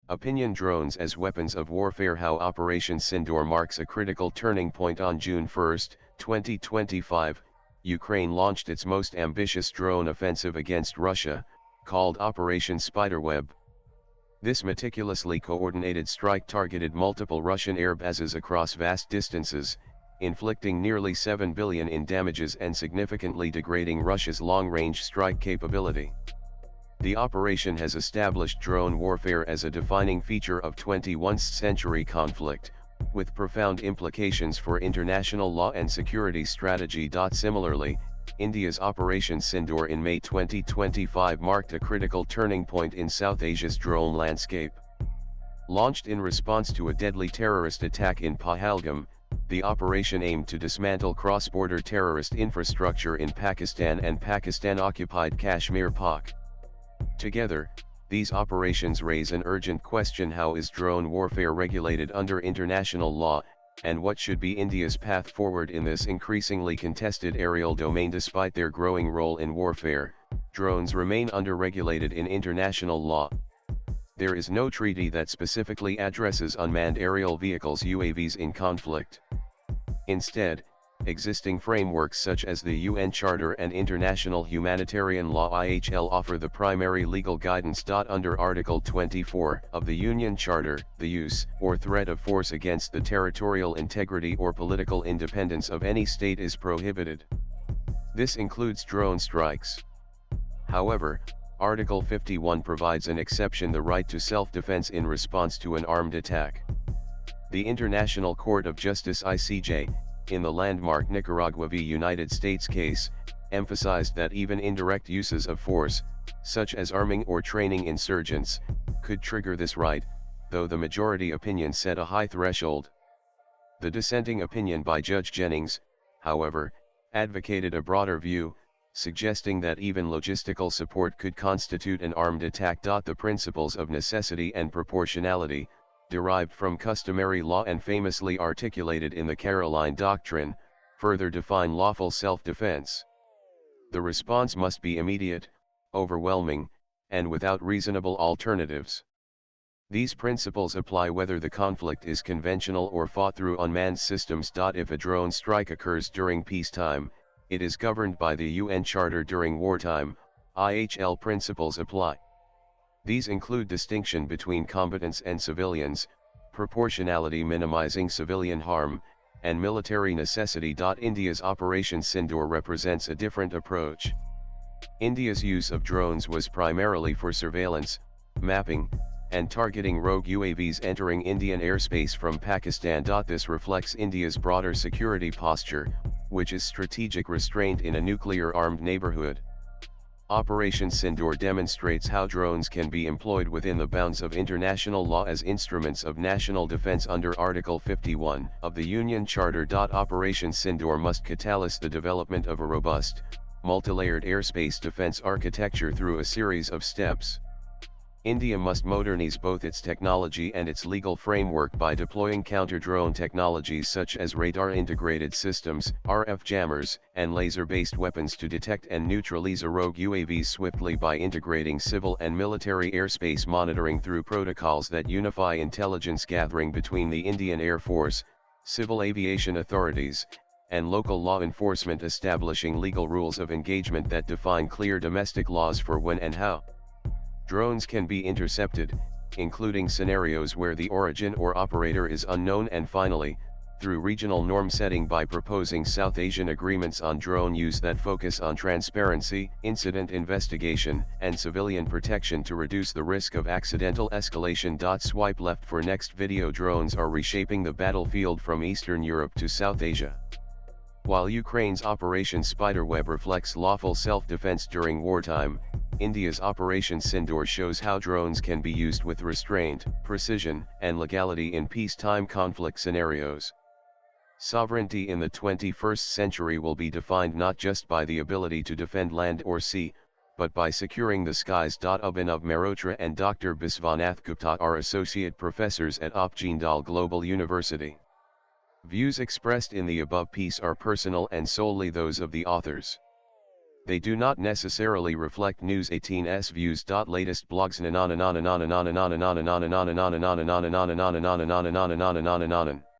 Opinion drones as weapons of warfare. How Operation Sindoor marks a critical turning point. On June 1, 2025, Ukraine launched its most ambitious drone offensive against Russia, called Operation Spiderweb. This meticulously coordinated strike targeted multiple Russian air bases across vast distances, inflicting nearly 7 billion in damages and significantly degrading Russia's long-range strike capability. The operation has established drone warfare as a defining feature of 21st century conflict, with profound implications for international law and security strategy. Similarly, India's Operation Sindoor in May 2025 marked a critical turning point in South Asia's drone landscape. Launched in response to a deadly terrorist attack in Pahalgam, the operation aimed to dismantle cross-border terrorist infrastructure in Pakistan and Pakistan-occupied Kashmir (Pak). Together, these operations raise an urgent question: how is drone warfare regulated under international law, and what should be India's path forward in this increasingly contested aerial domain? Despite their growing role in warfare, drones remain under-regulated in international law. There is no treaty that specifically addresses unmanned aerial vehicles (UAVs) in conflict. Instead, existing frameworks such as the UN Charter and International Humanitarian Law (IHL) offer the primary legal guidance. Under Article 24 of the Union Charter, the use or threat of force against the territorial integrity or political independence of any state is prohibited. This includes drone strikes. However, Article 51 provides an exception: the right to self-defense in response to an armed attack. The International Court of Justice (ICJ), in the landmark Nicaragua v. United States case, emphasized that even indirect uses of force, such as arming or training insurgents, could trigger this right, though the majority opinion set a high threshold. The dissenting opinion by Judge Jennings, however, advocated a broader view, suggesting that even logistical support could constitute an armed attack. The principles of necessity and proportionality, derived from customary law and famously articulated in the Caroline Doctrine, further define lawful self-defense. The response must be immediate, overwhelming, and without reasonable alternatives. These principles apply whether the conflict is conventional or fought through unmanned systems. If a drone strike occurs during peacetime, it is governed by the UN Charter. During wartime, IHL principles apply. These include distinction between combatants and civilians, proportionality minimizing civilian harm, and military necessity. India's Operation Sindoor represents a different approach. India's use of drones was primarily for surveillance, mapping, and targeting rogue UAVs entering Indian airspace from Pakistan. This reflects India's broader security posture, which is strategic restraint in a nuclear-armed neighborhood. Operation Sindoor demonstrates how drones can be employed within the bounds of international law as instruments of national defense under Article 51 of the Union Charter. Operation Sindoor must catalyze the development of a robust, multilayered airspace defense architecture through a series of steps. India must modernize both its technology and its legal framework by deploying counter-drone technologies such as radar-integrated systems, RF jammers, and laser-based weapons to detect and neutralize rogue UAVs swiftly. By integrating civil and military airspace monitoring through protocols that unify intelligence gathering between the Indian Air Force, civil aviation authorities, and local law enforcement, establishing legal rules of engagement that define clear domestic laws for when and how drones can be intercepted, including scenarios where the origin or operator is unknown. And finally, through regional norm setting by proposing South Asian agreements on drone use that focus on transparency, incident investigation, and civilian protection to reduce the risk of accidental escalation. Swipe left for next video. Drones are reshaping the battlefield from Eastern Europe to South Asia. While Ukraine's Operation Spiderweb reflects lawful self-defense during wartime, India's Operation Sindoor shows how drones can be used with restraint, precision, and legality in peacetime conflict scenarios. Sovereignty in the 21st century will be defined not just by the ability to defend land or sea, but by securing the skies. Abhinav Mehrotra and Dr. Biswanath Gupta are associate professors at Jindal Global University. Views expressed in the above piece are personal and solely those of the authors. They do not necessarily reflect News 18's views. Latest blogs.